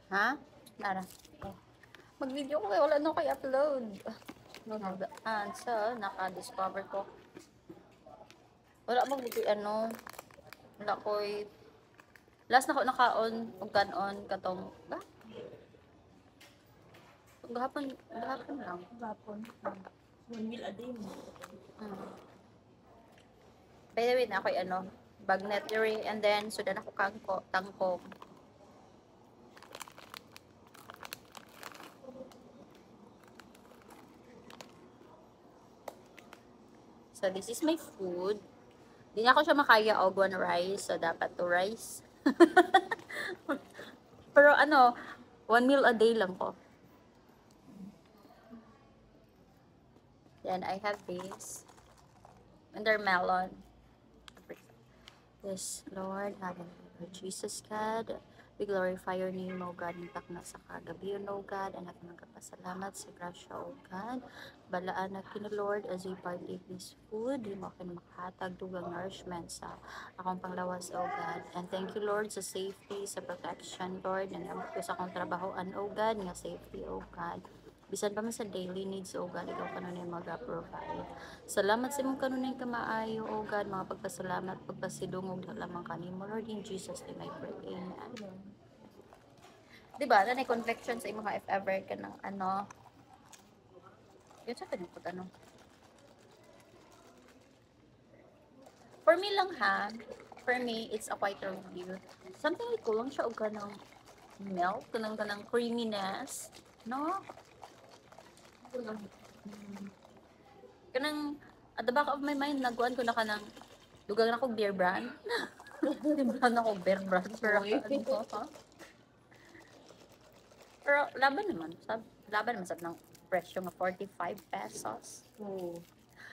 Ha? Nara. Mag-video ko kayo. Wala na kayo upload. So, naka-discover ko. Wala mag-video, wala ko'y last na ko naka-on ug kan-on katong gahapon lang. Gapon. 1 meal a day mo. By the way, na ako'y bagnetry and then sudan ako tangkong. So this is my food. Di na ako siya makaya og one rice, so dapat 2 rice. Pero 1 meal a day lang ko. Then I have this. Melon. Yes, Lord, hallelujah. Jesus God, we glorify your name, O God, nitak na sa kagabi, O God, anak ng kapasalamat sa grasya, O God. Balaan na kini Lord, as we partake this food, di mo akin makahatag dugang nourishment sa akong panglawas, O God. And thank you, Lord, sa safety, sa protection, Lord, and ko sa akong trabahoan, O God, nga safety, O God. Bisan pa man sa daily needs, O God, ikaw kanunay mag-provide. Salamat sa imong kanunay kamaayo, O God, mga pagpasalamat, pagpasidungog na lamang kanimo, Lord, in Jesus' name I pray, amen. Diba, na confliction sa imong if ever ka ng yun sa tanong ko For me lang ha, for me, it's a white review. Something like kulang siya o kanang milk, kanang creaminess, no? Kanang at the back of my mind nagkuan ko na kanang dugang na ko beer brand. Timbran na ko beer brand pero laban naman sab ng presyo nga 45 pesos.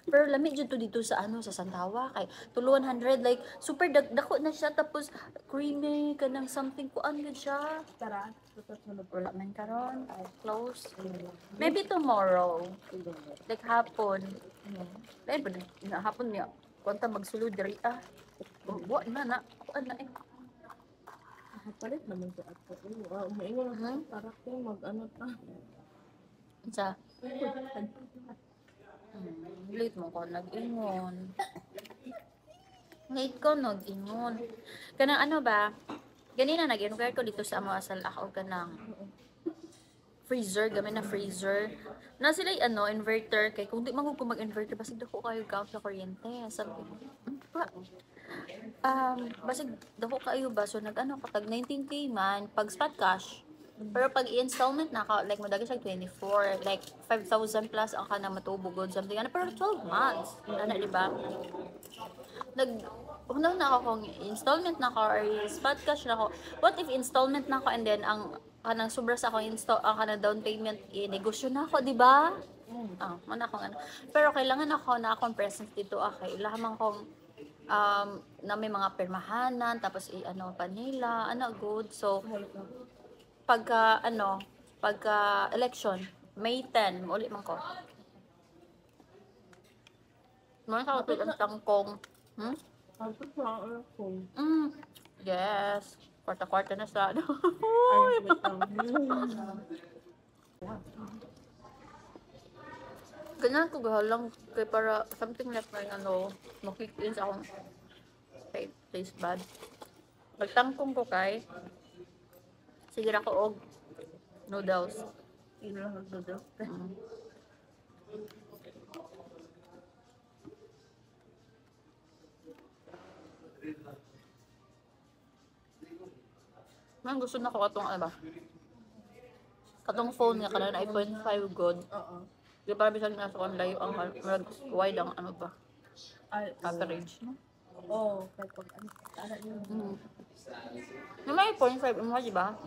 Pero lamig jud to dito sa sa Santawa kay tulo 100 like super dako na siya tapos creamy kanang something kuan gud siya. Tara, Wala man karon close. Maybe tomorrow. Like hapon. Lain ba na hapon niya. Kunta magsulod diri Wa na kuan na palit naman sa ato. Maingon ang karakter mag-ano ta. Sa late mo ko nag-ingon. Late ko nag-ingon. Kanang ba? Ganina nag-inquire ko dito sa amo asal ako kanang freezer, gamit na freezer. Na sila inverter kay kung di man ko mag-inverter basig dako kayo count sa kuryente. Sabi basig dako kayo ba so katag 19k man pag spot cash. Pero pag i-installment na ka, like madagi siya 24, like 5,000 plus ang ka na matubugod, something pero 12 months. Di ba? Unang na ako kung installment na ako or spot cash na ako. What if installment na ako and then ang kanang sobra sa akong ang kanang down payment i-negosyo na ako, di ba? Man ako Pero kailangan ako na akong presence dito kay lamang kong na may mga permahanan tapos pa nila, good. So pagka election May 10 uli man ko. Mga kapit ang tangkong. Yes. Kwarta-kwarta na sa Ganyan ko gahalang kay para something like may makikita sa akong taste bad. Pagtangkong ko kay sige ako og noodles. Man gusto na ko katong katong phone nga kanang iPhone 5 good. Di ba bisag nasa kon layo ang wide ang coverage, no? Kaya pag May iPhone 5 mo di ba?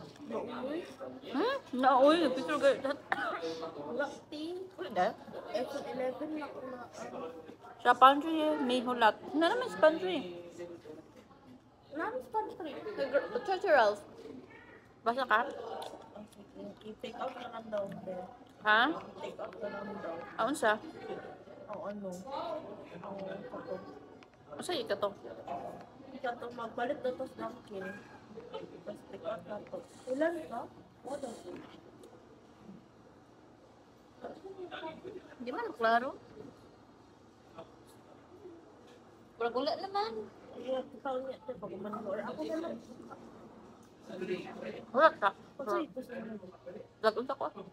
Na uy, picture ga that. Wala. iPhone 11 na ko na. Sa pantry may hulat. Na naman sa pantry. Namin country. Tutorials. Basa ka? I-take out na lang daw. Ha? Take out na lang daw. Aun sa? Ang kapag. Asa ika to? Ikaw to magbalit na to sa akin. Tapos take out na to. Ilan ka? Di man klaro. Wala naman. Iya, tao niya ito pag or ako na lang. Wala ka. Kasi ito sa ano. Lagot ako.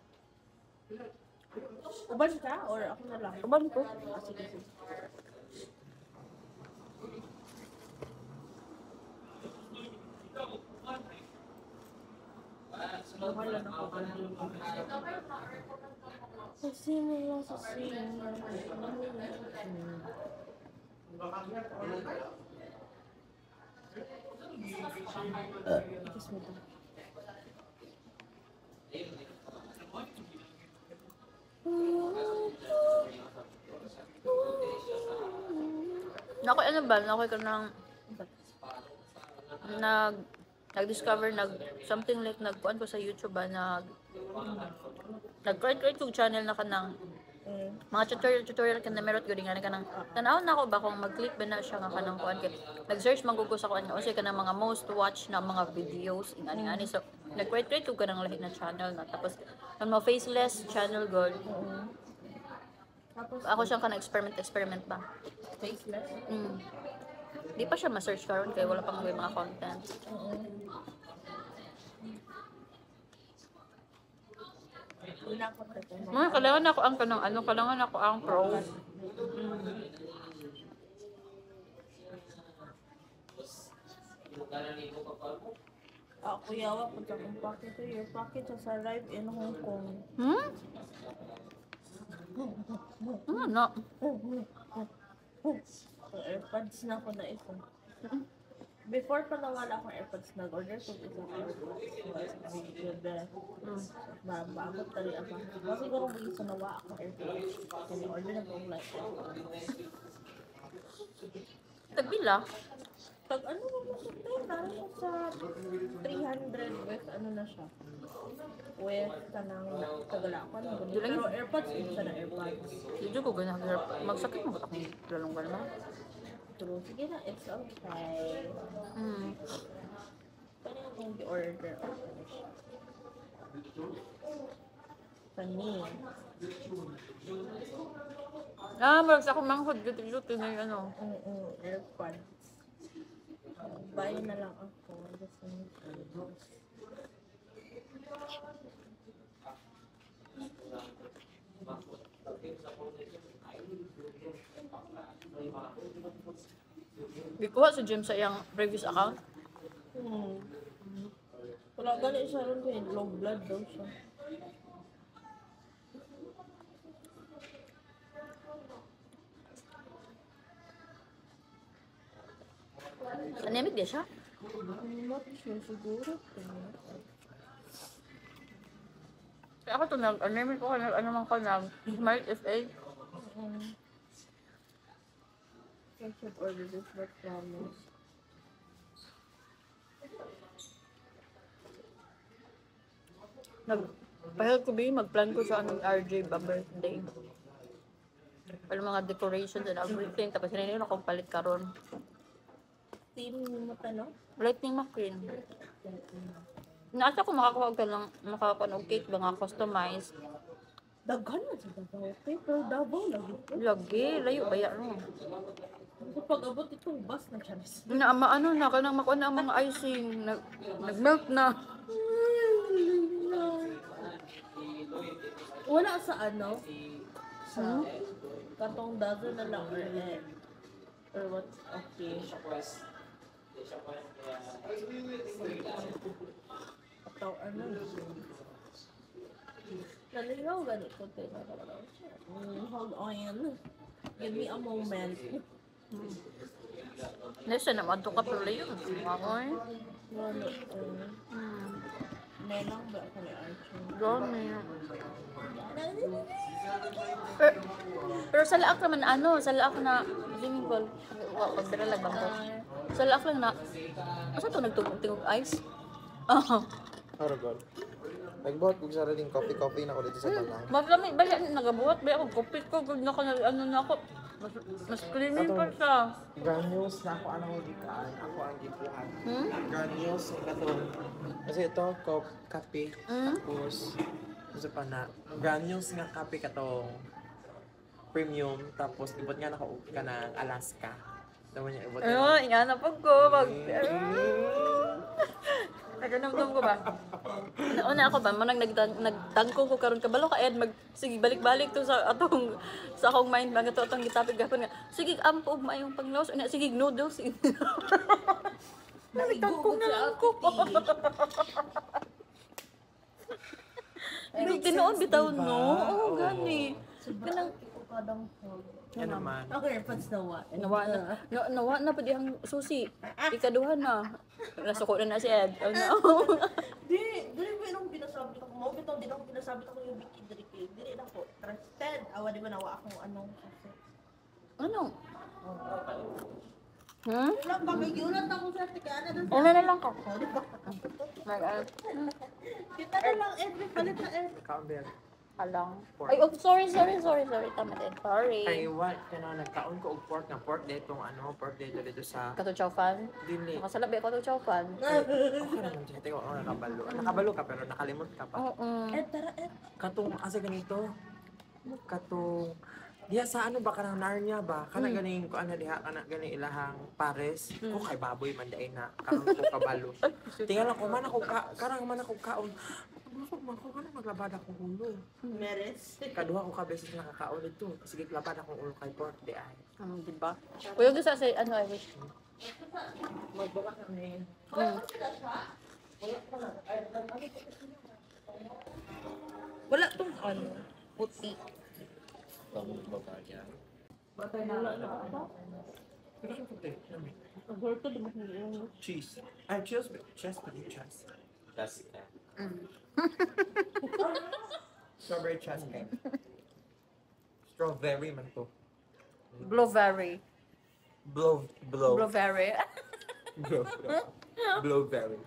Uban ka or ako na lang. Kaban ko. Sige, sige. Wala na ako. Sasimula sa singa. Ikis mo to. Nakoy ano ba? Nakoy ka ng nag-discover something like nagkuan ko sa YouTube ba nag-create ko channel na kanang mga tutorial ka na meron gyud nga kanang tanaw na ako ba kung mag-click ba na siya nga kanang kuan kay nag-search magugos ako ano kasi kanang mga most watch na mga videos ingani so nag-create ko kanang lahi na channel na tapos ang mga faceless channel god Tapos, ako siyang kanang experiment ba faceless. di pa siya ma-search karon kay wala pang mga content. Kailangan ako ang kanang ano, kailangan ako ang pro. Ako yawa pag akong packet to your packet has arrived in Hong Kong. Ano? So, AirPods na ako na ito. Before pa na wala akong AirPods, nag-order ko isang AirPods. Maabot tali ako. Kasi siguro may isa nawa akong AirPods. Kaya order na po like Tagpila? pag ano mo sa tayo, dahil sa 300 with ano na siya. With kanang kagalakan. Pero AirPods, isa na AirPods. Hindi ko ganyan. Magsakit mo ba akong lalong gano'n? True. Sige na, it's okay. Pwede akong i-order. Funny. Marag sa akong manghod. Guti na yung ano. AirPods. Buy na lang ako. Gikuha sa gym sa iyang previous account. Wala galing siya rin kaya low blood daw siya. Anemic din siya. Not sure siguro. Kaya ako ito anemic ko. Ano man ko Smart FA. I should order this but promise. Pahil ko magplan ko sa anong RJ ba birthday. Wala mga decorations and everything. Tapos hindi na akong palit karon. Team mo tanong? Lightning McQueen. Naasa ko makakuha ka lang, makakuha og cake ba nga customized. Daghan na sa Davao. Pero Davao lagi. Lagi, layo ba yan? Kapag abot itong bus na Charis. Ano na, kanang makuha na ang mga icing. Nag-melt na. Wala sa ano? Sa katong dozen na lang or what? Okay. Ataw ano? Naligaw ganito. Hold on. Give me a moment. Nasa naman ito ka pala yun. Ako eh. Wala. Melang ba ako ni Archie? Dami. Pero sa laak naman sa laak na swimming pool. Pagdara lang bang ko. Sa laak lang na, asa ito nagtugog ice? Aragol. Nagbuhat kong saraling coffee na ako dito sa Balang. Maglami ba yan? Nagabuhat ba ako? Kupit ko. Na ako. Mas creamy pa siya. Granules na ako ang gikaan. Ako ang gikuhan. Hmm? Granules na to. Kasi ito, kape. Hmm? Tapos, isa pa na, granules nga kape katong premium. Tapos, ibot nga naka ka ng Alaska. Tama niya, ibot Ano, inganapag ko. Naganamdam ko ba? Una ako ba, manang nagtangko ko karon kabalo ka Ed, sige balik-balik to sa akong mind mga to atong gitapig gapon nga. Sige ampo ug maayong panglaos, una sige noodles. Nagtangko na lang ko. Hindi tinuod bitaw no. Oo gani. Kanang Kadang Yan naman. Okay, AirPods na wa. nawa na pa dihang susi. Ikaduha na. Nasuko na si Ed. Oh, no. Di ba yung pinasabit ako mo? Bitaw din ako pinasabit ako yung Vicky Drake. Dili na po. Trusted. Awa di ba nawa akong anong kasi. Ano? Hmm? Wala ba may yulat ako sa tikana doon. Una na lang ko. Oh, di ba? Mag Kita na lang every palit na every. Camber. alang. Ay, oh, sorry. Tama din. Sorry. Ay, what? Kaya nagkaon ko og pork na pork dito, pork dito sa Kato chow fan? dili. Nakasalabi ako to chow fan. Okay naman siya. Teka, nakabalo. Nakabalo ka pero nakalimot ka pa. Oo. Tara, Katong, asa ganito? Katong, diya sa ano ba, kanang Narnia ba? Kana ganing, ko ano diha, kana ganing ilahang pares. Ko kay baboy man daay na, karang ko kabalo. Tingala ko, karang man ako kaon. Busog man ko, kanang maglabad akong ulo. Meres. Kaduha ko ka beses nakakaon ito. Sige, labad akong ulo kay pork di ay. Di ba? Kuya gusto sa ano, Irish? Magbaba kami. Wala tong ano. Puti. Cheese. Ay, cheese. Cheese. Strawberry cheesecake. Strawberry man to. Blueberry. Blueberry. Blueberry. Blueberry.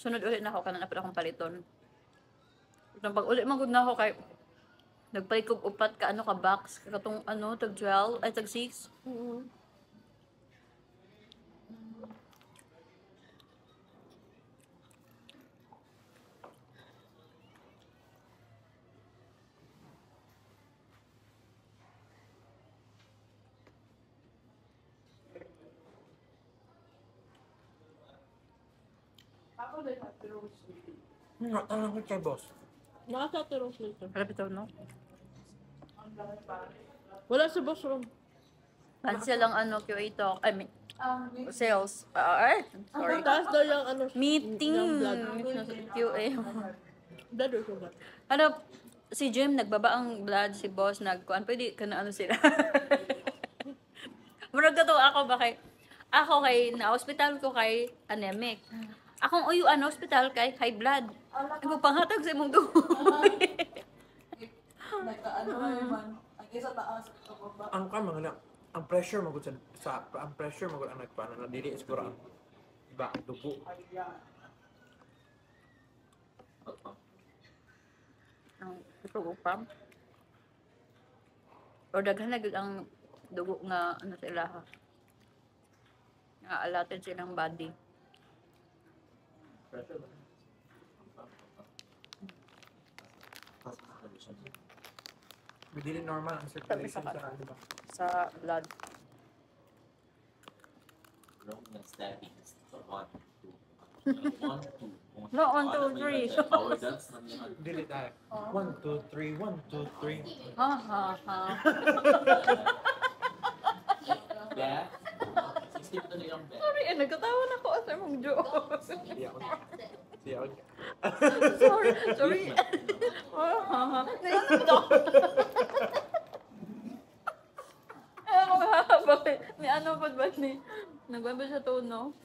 Sunod ulit na ako kanang napad akong paliton. Pag ulit man gud na ako kay nagpalit kog upat ka ano ka box katong ano tag 12 ay tag 6. Tanong ko kay boss. Nasa Rose later. Wala bitaw no. Wala sa boss room. Cancel lang ano QA talk. I mean sales. Sorry. Taas daw yung ano. Meeting. Yung blood. QA. Blood or sugar? Ano, si Jim nagbaba ang blood, si boss nagkuan. Pwede ka na ano sila. Murag to ako ba kay na hospital ko kay anemic. Akong uyuan hospital kay high blood. Ang panghatag sa imong dugo. Ang ka mga ang pressure magud sa ang pressure magud ang nagpaano na dili siguro ang iba ang dugo. Ang dugo pa. O daghan na gyud ang dugo nga ano sa ilaha. Nga alated silang body. Dili normal ang circulation sa diba? Sa blood. No, 1, 2, 3. Dili tayo. 1 2 3 1 2 3. Ha ha ha. Sorry, nagkatawa na ako sa mong joke. Siya. Sorry. Ha ha ha. Bakit? Ni ano pa ba ni? Nagwaba siya tono?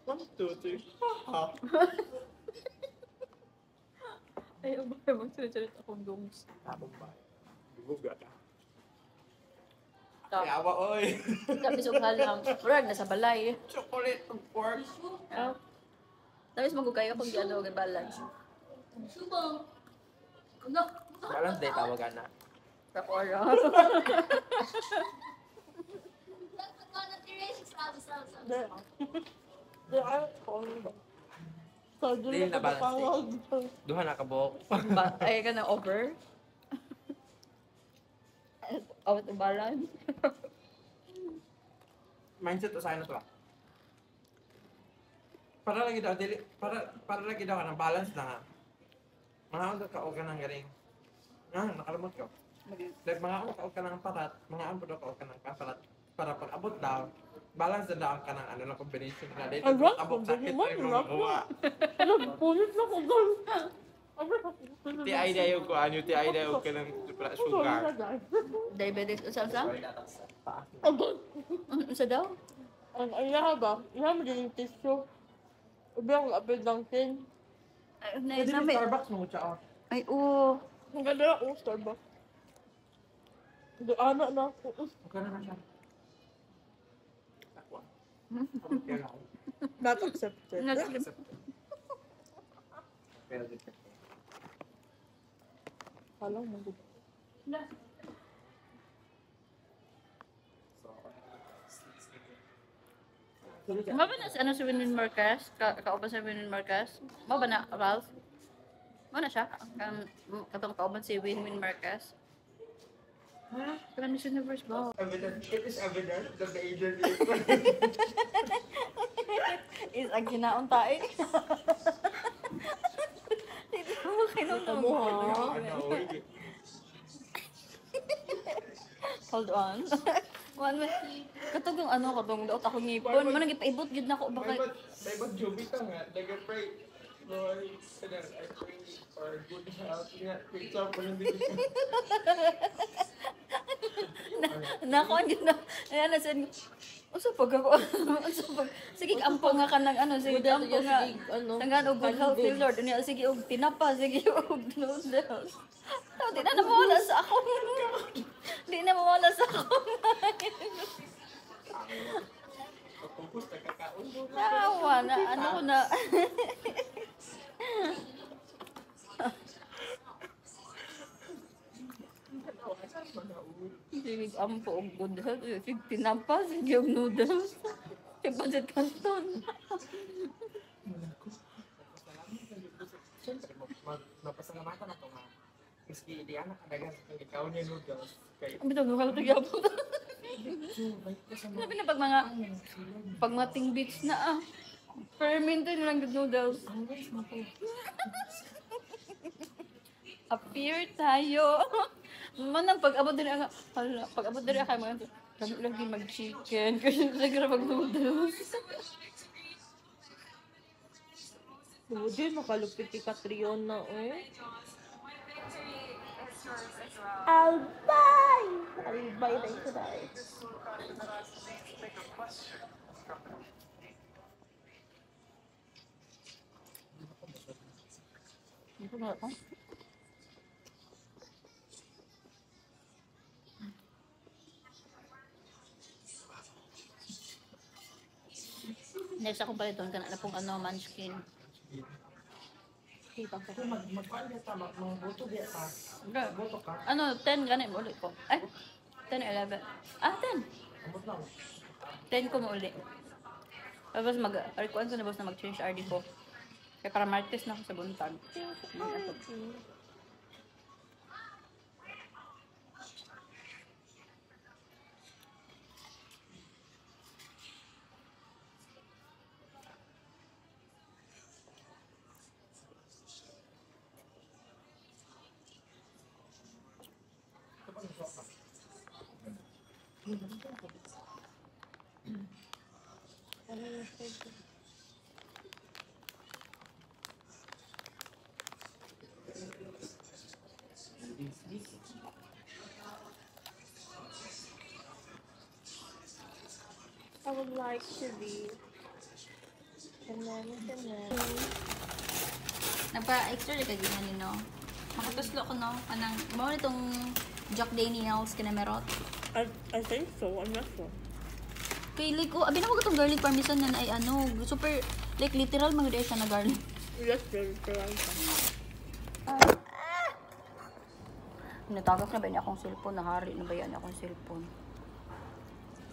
1 2 3. Ayaw ba kayo magsulit akong gongs? Tapos ba? Buga ka. Tapos, Yawa oy. tapos yung halang. Murag, nasa balay. Chocolate and pork. Tapos magukayo kung di ano, balance. Balance day tawagan na. Rakora. Dili na balance day. Duha na kabok. Ay ka na over. Out of balance. Mindset usahay na to ah. Para lagi daw dili para lagi daw ka ng balance na nga. Mga ano ka o ka ng galing. Nakalimot ko. Like mga ano ka o ka ng parat, mga ano ka o ka ng parat para pag abot daw. Balance na daw ka ng ano lang combination na dito. Abot sakit ay mga Punit na ko doon. Ti ay dayo ko anyo ti ay dayo ka ng sugar. Diabetes usap-usap? Agad. Usa daw? Ang ayaha ba? Ayaha mo din yung tissue. Ubi ako apel lang tin. Ay, Hindi namin. Starbucks mo siya. Ay, oo. Ang ganda ako, Starbucks. Anak na ako. Okay na siya. Not accepted. Alam mo. Mga ba na si ano si Winwin Marquez? Kauban si Winwin Marquez? Mga ba na, Ralph? Mga na siya? Katong kauban si Winwin Marquez? Kaya Miss Universe ba? Evident. It is evident that the agent Is ang ginaon tayo. Dito mo kinutong. Mo ha? Hold on. One minute. Katong ano, katong daot ako ngipon. Manang ipaibot gid na ko baka. Dapat Joby ka nga. Nag-pray. Lord, I pray for good health. Nga, wait lang, parang hindi ko. Nakuan gid na. Ayan na sin. Usa pag ako. Usa pag. Sige ampo nga kanang ano, sige ampo nga. Tangan og good health ni Lord. Unya sige og tinapa, sige og noodles. Taw di na mawala sa ako. Di na mawala sa ako. Nawa na ano ko na. Sige ampo og good health. Sige tinapa, sige og noodles. Ipasit kanton. Siyempre, mapasalamatan ako nga. Miski di anak kadagan sa ikaw niya noodles. Kaya, Ang bitog ko gyapon. Sabi na pag mga ting beach na fermented lang yung noodles. Appear tayo. Manang pag-abot din ako, pag-abot din ako mga kami lagi mag-chicken, kasi lagi na mag-noodles. Hindi, makalupit kay Catriona, eh. Albay! Albay na ito dahil. Ito na ako. Next ako pa ito, na pong ano, munchkin. magkuhan niya ta, magbuto niya ta. Buto ka. Ano, 10 ganit mo ulit ko. Ay, 10 or 11. 10. Amot lang. 10 ko mo ulit. Tapos kuan ko na boss na mag-change RD ko. Kaya para Martes na ako sa buntag. I would like to be. And then. Nagpa-extra rin kagina ni no. Makatuslo ko no. Kanang, mo itong Jack Daniels kinamerot. I think so. I'm not sure. Kay like, oh, abi na mo itong garlic parmesan na ay ano, super, like literal mga siya na garlic. Yes, very try. Natagak na ba niya akong cellphone? Nahari na ba yan akong cellphone?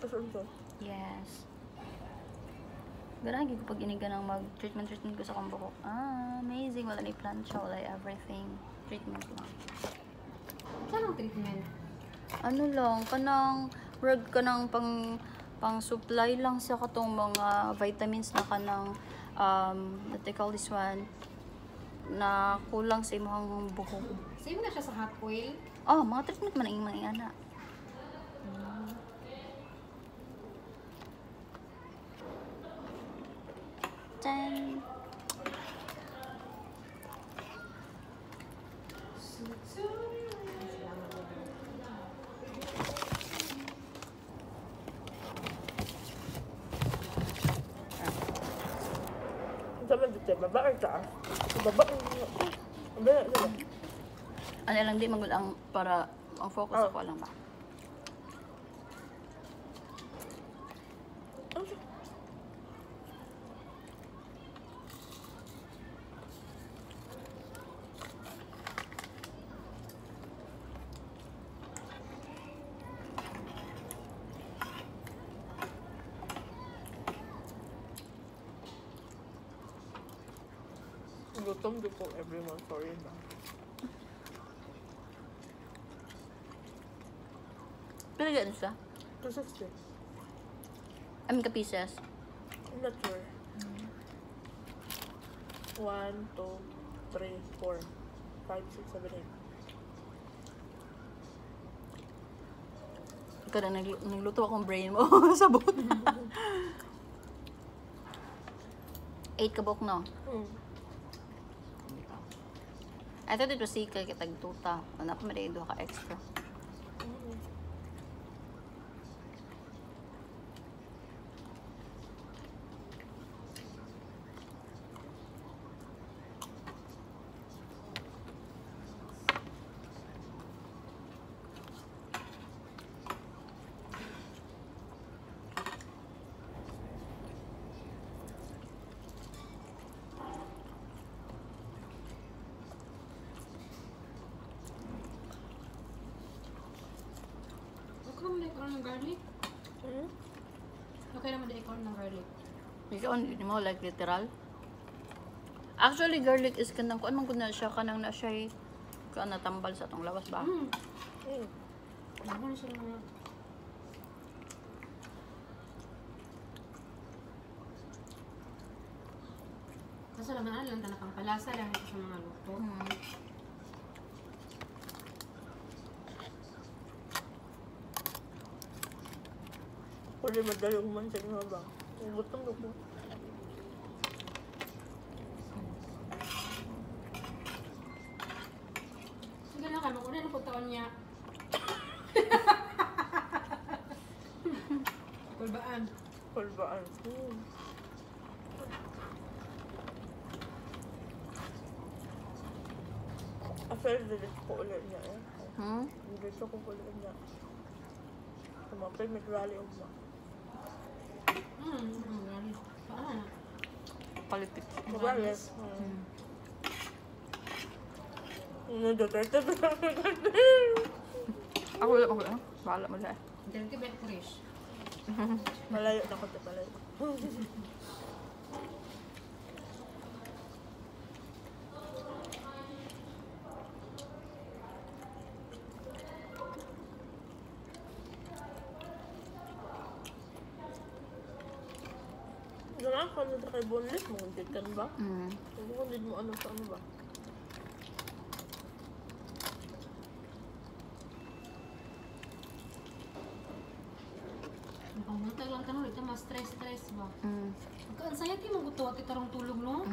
Kasan to? Yes. Garagi ko pag iniga ng mag-treatment ko sa akong buhok. Ah, amazing. Wala na plancha, wala everything. Treatment lang. Saan ang treatment? Ano lang, rag kanang pang supply lang sa katong mga vitamins na kanang what they call this one na kulang sa imong buhok. Same na siya sa hot oil. Oh, mga treatment man ang mga ana. Ten. Sama dito, baba or taas? Baba. Baba. Ano lang di magul ang para ang focus Oh. ako lang ba. Gutom din po everyone. Sorry na. Pero ganun siya. 260. I mean, ka pieces. I'm not sure. 1, 2, 3, 4, 5, 6, 7, 8. Ikaw na nagluto akong brain mo. Sabot. 8 kabok, no? I thought it was sikay kitag tuta. Ano pa marido ka extra. Okay naman na ng garlic. Okay naman na ng garlic. Ikaw, hindi mo like literal? Actually, garlic is kanang kuan man gud na siya kanang na siya natambal sa atong lawas ba? Ano na siya mga... Kaso lang na lang na pang palasa lang ito sa mga luto. Pwede madali umansig nga ba? Gutom ko po. Sige na kayo, makunin ang pagtaon niya. Kulbaan. Kulbaan. After dilis ko ulit niya eh. Dilis ko ulit niya. Kumapay may rally o ba? Garlic. Paan na? Palipit. Mabalas. Duterte. Ako wala ako. Bahala mo lang. Dirty bed fresh. Malayo na ko ito malayo. Ganaan ka na kay boneless mo, hindi kan ba? Hindi mo ano sa ano ba? Pangmuntag lang ka no, ito mas stress ba? Ang saya ti mong gusto at itarong tulog no?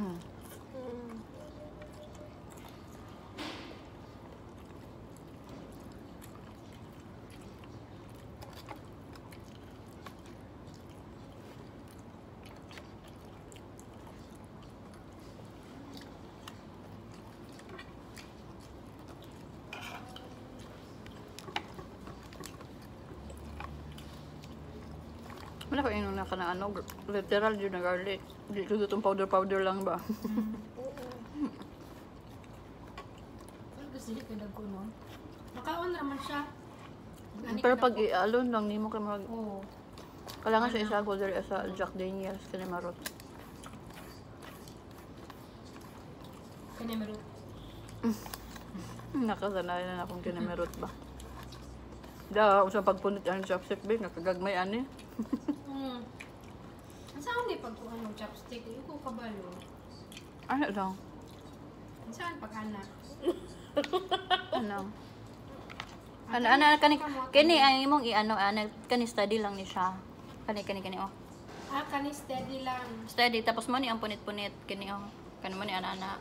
Wala ko inon na ka na ano, literal yun na garlic. Hindi ko itong powder lang ba? Pero kasi di ka ko, no? Makaon naman siya. Pero pag i-alon lang, hindi mo kayo mag... Oo. Kailangan siya isa ko dali sa Jack Daniels, kanimarot. Kanimarot. Nakasanayan na akong kinimerot ba. Da, usang pagpunit ang chopstick ba, nakagagmay ani. Saan di pag ano, chopstick? Yung ko kabalo. Ano lang? Saan pag anak? Ano? Ano, kani ang imong i-ano, kani study lang ni siya. Kani, oh. Ah, kani steady lang. Study, tapos mo ni ang punit-punit, kani, oh. Kani mo ni ana-ana.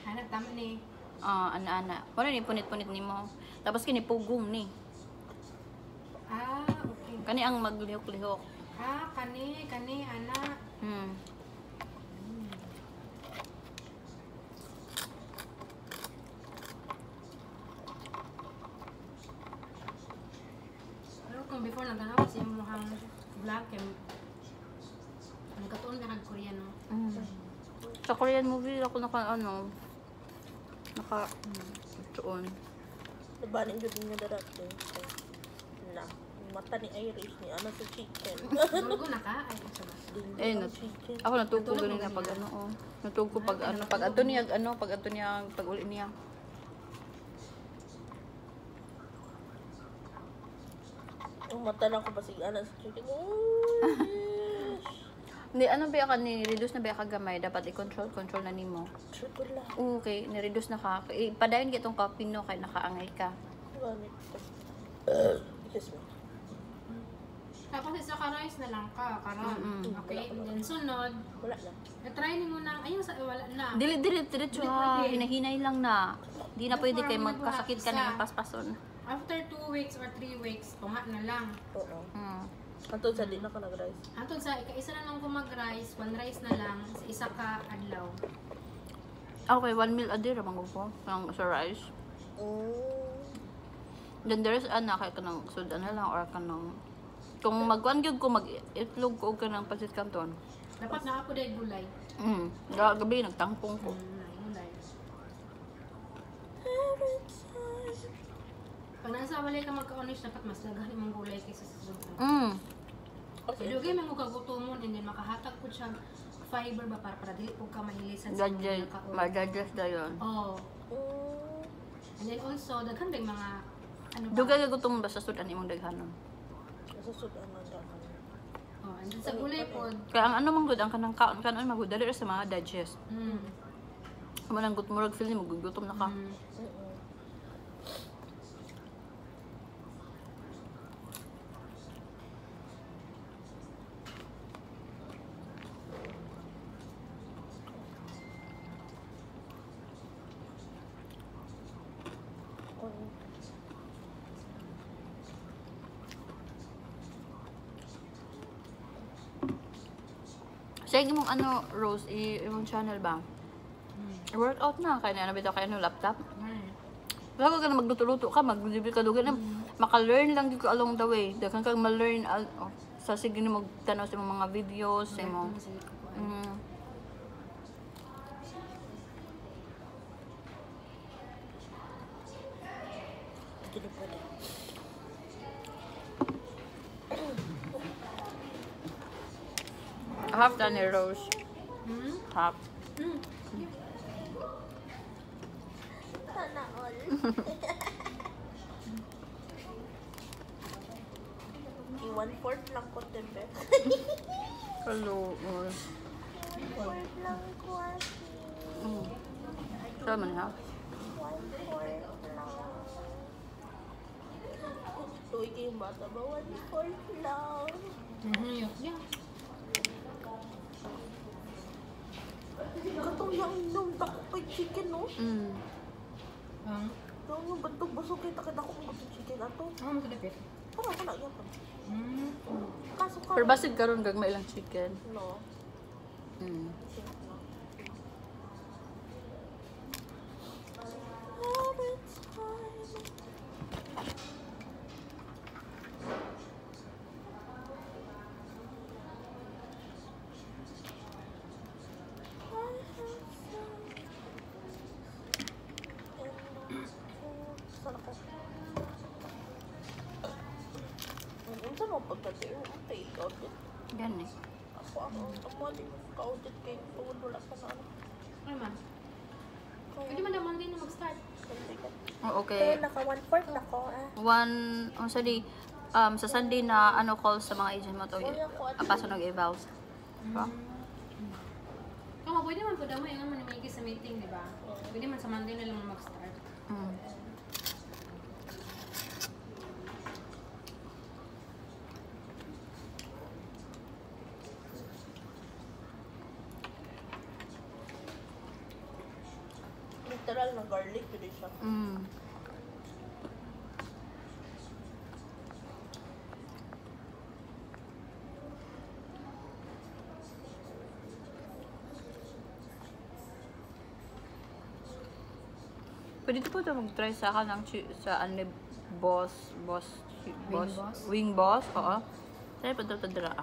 Anak, tama ni. Ana-ana. Wala ni punit-punit ni mo. Tapos kini pugong ni. Ah, okay. Kani ang maglihok-lihok. Ah, kani, anak. Pero kung before naganawa siya mukhang vlog, nagkatuon ka nag-Korean, no? Sa Korean movie ako tuon. Nabanin jud niya darating. Na, mata ni Irish ni ana sa chicken. Bago na ka? Ay, ito ba? Chicken. Ako natugko ganin na pag natugko pag ato niya pag uli niya. Ang mata na ko basig ana sa chicken. Hindi, ba ka ni-reduce na ba ka gamay? Dapat i-control na nimo. Sugar lang. Okay, ni-reduce na ka. Padayon kitong coffee no, kay nakaangay ka. Gamit ko. Excuse me. Tapos isa ka rice na lang ka, karon. Okay, and then sunod, Wala na. na-try ni mo nang, ayun sa wala na. Diretso ha. Hinahinay lang na. Di na pwede kay magkasakit ka na yung paspason. After 2 weeks or 3 weeks, tunga na lang. Oo. Antod sa di na ka nag-rice. Antong sa ika-isa na lang ko mag-rice, 1 rice na lang, sa isa ka adlaw. Okay, 1 meal a day ramang ko sa rice. Then there's kay kanang sudan na lang or kanang kung magkuan gyud ko mag-itlog ko og kanang pancit canton. Dapat na ako dahil gulay. Gabi nagtangpong ko. Gulay. Pag nasa walay ka magka-onish, dapat mas lagahin mong gulay kaysa sa sudan. Okay. Lugay man mo kagutomon and then makahatag po siya fiber ba para dili po ka mahilisan sa mga kaon. Ma-digest dayon. Oh. And then also, daghan rin mga ano ba? Dugay gutom ba sa sudan imong daghanon? Sa sudan na dakan. Oh, and then sa gulay po. Kaya ang ano man gud ang kanang kaon kanon magudali sa mga digest. Manang gutmurag feel ni mo gutom na ka. Sa imong Rose, imong channel ba? Workout na, kaya na bitaw kayo ng laptop. Bago ka na magluto-luto ka, mag-libre ka dugan, maka-learn lang dito along the way. Dagan kang ma-learn sa sige ni magtanaw sa mga videos, sa imong. Hindi pwede. Half na ni Rose. Half. Sana all. I-1/4 lang ko, tempe. Hello. 1/4 lang ko, Saan man ha? 1/4 lang. Uy, kayo bata ba? 1/4 lang. Yeah. Katong yung dako kay chicken, no? Yung bantog basog kay takit ako kung gusto chicken ato. Ano mo kadapit? Para ko na yan. Kaso ka. Pero basig karon gagmay lang chicken. No. dati. Take out it. Yan eh. Ako mali. Ka-audit kay tungod wala pa na ano. Ano man? Pwede man naman din na mag-start. Oh, Pero okay. naka 1/4 na ko Sa Sunday na call sa mga agent mo to. Apaso nag-eval. Diba? Kung pwede man po daw mo yung manimigay sa meeting, di ba? Pwede man sa Monday na lang mag-start. Mm. literal na garlic yun siya. Mm. Pwede po ito mag-try sa kanang sa boss. Wing boss, oo. Try pa ito dira.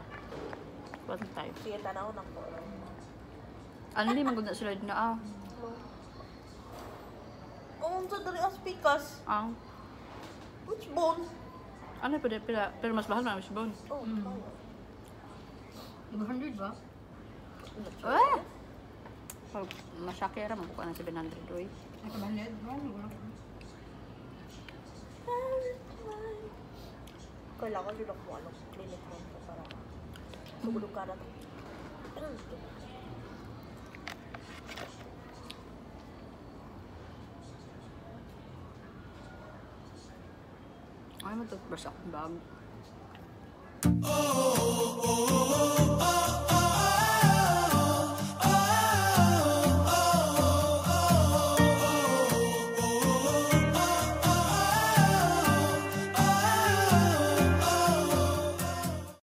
One time. Sige, tanaw na ko. Ano ni magod na sila na Ang sa dari aspikas. ang Which bone? ano pwede pila pero mas mahal na mas bone. Oh, Diba 100 ba? Ah! Pag masyakira mo ko na 700 oy. Ay, kabalid? Kailangan yun ako clinic mo para sugulog ka na. Ay, matutbrush ako bag. Oh